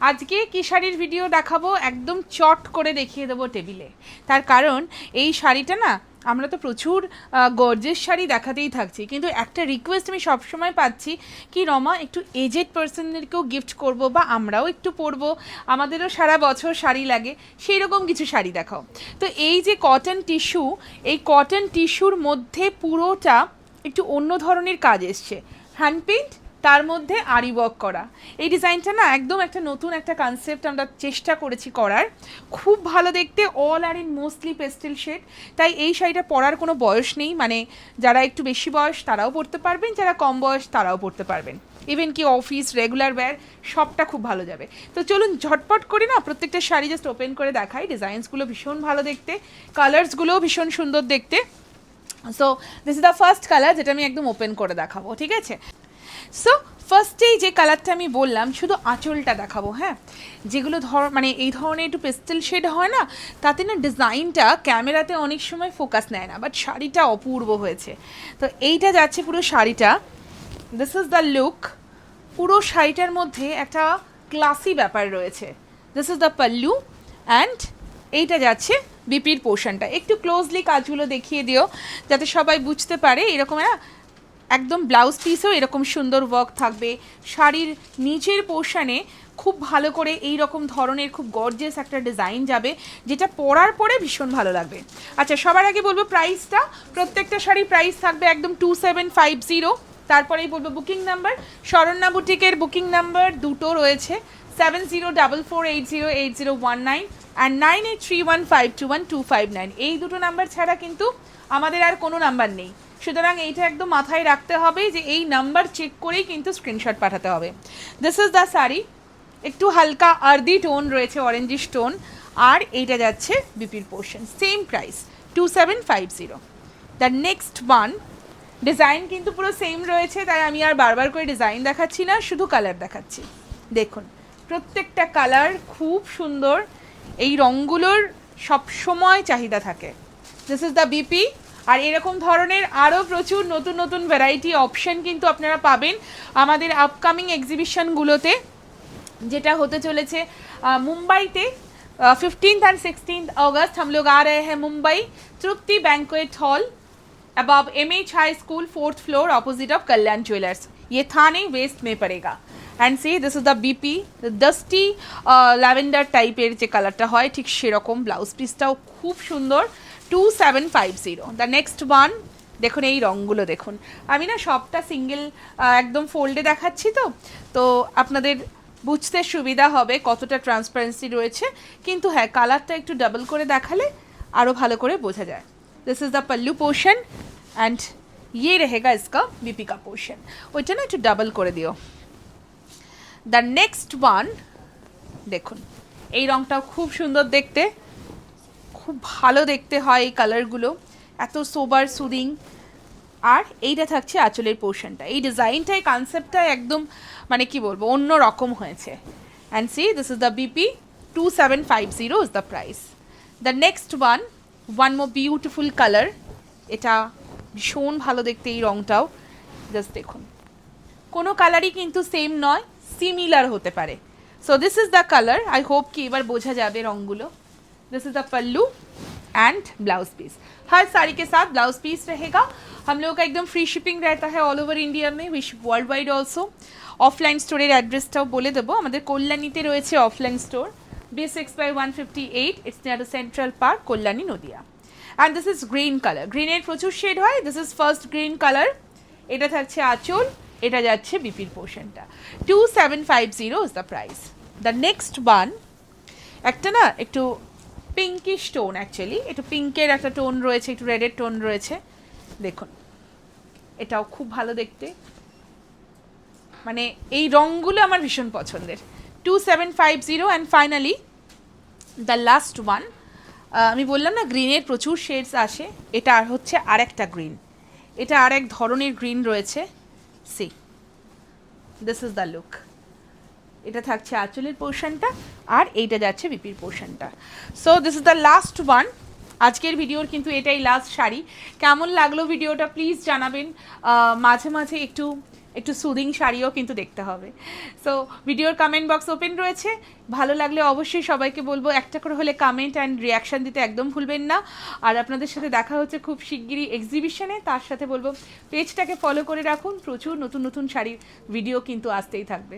আজকে কি শাড়ির ভিডিও দেখাবো একদম চট করে দেখিয়ে দেবো টেবিলে। তার কারণ এই শাড়িটা না, আমরা তো প্রচুর গর্জেস শাড়ি দেখাতেই থাকছি, কিন্তু একটা রিকোয়েস্ট আমি সবসময় পাচ্ছি কি রমা একটু এজেড পার্সনদেরকেও গিফট করব বা আমরাও একটু পরবো, আমাদেরও সারা বছর শাড়ি লাগে, সেই রকম কিছু শাড়ি দেখাও। তো এই যে কটন টিস্যু, এই কটন টিস্যুর মধ্যে পুরোটা একটু অন্য ধরনের কাজ এসছে, হ্যান্ড পেইন্ট, তার মধ্যে আরি ওয়ার্ক করা। এই ডিজাইনটা না একদম একটা নতুন একটা কনসেপ্ট আমরা চেষ্টা করেছি করার, খুব ভালো দেখতে, all are in mostly pastel shade. তাই এই শাড়িটা পরার কোনো বয়স নেই, মানে যারা একটু বেশি বয়স তারাও পরতে পারবেন, যারা কম বয়স তারাও পরতে পারবেন, ইভেন কি অফিস রেগুলার ওয়্যার সবটা খুব ভালো যাবে। তো চলুন ঝটপট করি না, প্রত্যেকটা শাড়ি জাস্ট ওপেন করে দেখাই। ডিজাইনসগুলো ভীষণ ভালো দেখতে, কালার্সগুলোও ভীষণ সুন্দর দেখতে। So this is the first colour, যেটা আমি একদম ওপেন করে দেখাবো, ঠিক আছে? সো ফার্স্টেই যে কালারটা আমি বললাম, শুধু আঁচলটা দেখাবো, হ্যাঁ। যেগুলো মানে এই ধরনের একটু পেস্টেল শেড হয় না, তাতে না ডিজাইনটা ক্যামেরাতে অনেক সময় ফোকাস নেয় না, বাট শাড়িটা অপূর্ব হয়েছে। তো এইটা যাচ্ছে পুরো শাড়িটা, দিস ইজ দ্য লুক। পুরো শাড়িটার মধ্যে একটা ক্লাসি ব্যাপার রয়েছে। This is the pallu and এইটা যাচ্ছে বিপির পোর্শনটা। একটু ক্লোজলি কাজগুলো দেখিয়ে দিও যাতে সবাই বুঝতে পারে। এরকম না একদম ব্লাউজ পিসেও এরকম সুন্দর ওয়ার্ক থাকবে, শাড়ির নিচের পোর্শনে খুব ভালো করে এই রকম ধরনের খুব গর্জিয়াস একটা ডিজাইন যাবে, যেটা পরার পরে ভীষণ ভালো লাগবে। আচ্ছা, সবার আগে বলবো প্রাইসটা। প্রত্যেকটা শাড়ির প্রাইস থাকবে একদম 2750। তারপরেই বলবো বুকিং নাম্বার। শরণ্যা বুটিকের বুকিং নাম্বার দুটো রয়েছে, 7044808019 অ্যান্ড 9831521259। এই দুটো নাম্বার ছাড়া কিন্তু আমাদের আর কোনো নাম্বার নেই, সুতরাং এইটা একদম মাথায় রাখতে হবে যে এই নাম্বার চেক করেই কিন্তু স্ক্রিনশট পাঠাতে হবে। দিস ইজ দ্য শাড়ি, একটু হালকা আর্দি টোন রয়েছে, অরেঞ্জিশ টোন, আর এইটা যাচ্ছে বিপির পোর্শন, same price 2750। The next one, design কিন্তু পুরো সেম রয়েছে, তাই আমি আর বারবার করে ডিজাইন দেখাচ্ছি না, শুধু কালার দেখাচ্ছি। দেখুন প্রত্যেকটা কালার খুব সুন্দর, এই রঙগুলোর সবসময় চাহিদা থাকে। This is the BP. আর এরকম ধরনের আরও প্রচুর নতুন নতুন ভ্যারাইটি অপশন কিন্তু আপনারা পাবেন আমাদের আপকামিং এক্সিবিশনগুলোতে, যেটা হতে চলেছে মুম্বাইতে। 15th and 16th अगस्त हम लोग आ रहे हैं Mumbai, Tripti banquet hall, above MH high school, 4th floor, opposite of Kalyan jewellers. ये थाने वेस्ट में पड़ेगा। And see this is the BP, dusty lavender টাইপের যে কালারটা হয় ঠিক সেরকম। ব্লাউজ পিসটাও খুব সুন্দর, 2750। দ্য নেক্সট ওয়ান, দেখুন এই রঙগুলো দেখুন। আমি না সবটা সিঙ্গেল একদম ফোল্ডে দেখাচ্ছি, তো তো আপনাদের বুঝতে সুবিধা হবে কতটা ট্রান্সপারেন্সি রয়েছে, কিন্তু হ্যাঁ কালারটা একটু ডাবল করে দেখালে আরও ভালো করে বোঝা যায়। This is the pallu portion and ইয়ে रहेगा इसका बीपी का पोर्शन, ওইটা না একটু ডাবল করে দিও। দ্য নেক্সট ওয়ান, দেখুন এই রঙটাও খুব সুন্দর দেখতে, খুব ভালো দেখতে হয় এই কালারগুলো, এত সোবার সুদিং। আর এইটা থাকছে আঁচলের পোর্শনটা, এই ডিজাইনটাই কনসেপ্টটা একদম মানে কি বলবো অন্য রকম হয়েছে। And see this is the BP, 2750 is the price. The next one, one more beautiful colour, এটা ভীষণ ভালো দেখতে এই রঙটাও। জাস্ট দেখুন কোনো কালারই কিন্তু সেম নয়, সিমিলার হতে পারে। So this is the colour, I hope कि এবার বোঝা যাবে রঙগুলো। This is the pallu and blouse piece, हर साड़ी के साथ ब्लाउज पीस रहेगा। हम लोगों का एकदम फ्री शिपिंग रहता है ऑल ओवर इंडिया में, we ship worldwide also. Offline স্টোরের অ্যাড্রেসটাও বলে দেবো, আমাদের কল্যাণীতে রয়েছে offline store, B6/158, it's near the central park, Kalyani, Nadia. And this is green colour, গ্রিনের প্রচুর শেড হয়, this is first green colour. এটা থাকছে আঁচল, এটা যাচ্ছে বিপির পোর্শনটা, 2750 is the price. The next one, একটা না একটু পিঙ্কিশ টোন, অ্যাকচুয়ালি একটু পিঙ্কের একটা টোন রয়েছে, একটু রেডের টোন রয়েছে, দেখুন এটাও খুব ভালো দেখতে, মানে এই রঙগুলো আমার ভীষণ পছন্দের, 2750। And finally the last one, আমি বললাম না গ্রিনের প্রচুর শেডস আসে, এটা আর হচ্ছে আরেকটা গ্রিন, এটা আর এক ধরনের গ্রিন রয়েছে। C this is the look, এটা থাকছে আঁচলের পোর্শনটা আর এইটা যাচ্ছে বিপির পোর্শনটা। So this is the last one. আজকের ভিডিওর কিন্তু এটাই লাস্ট শাড়ি। কেমন লাগলো ভিডিওটা প্লিজ জানাবেন, মাঝে মাঝে একটু একটু সুদিং শাড়িও কিন্তু দেখতে হবে। সো ভিডিওর কমেন্ট বক্স ওপেন রয়েছে, ভালো লাগলে অবশ্যই সবাইকে বলবো একটা করে হলে কমেন্ট অ্যান্ড রিয়াকশান দিতে একদম ভুলবেন না। আর আপনাদের সাথে দেখা হচ্ছে খুব শিগগিরই এক্সিবিশনে, তার সাথে বলবো পেজটাকে ফলো করে রাখুন, প্রচুর নতুন নতুন শাড়ির ভিডিও কিন্তু আসতেই থাকবে।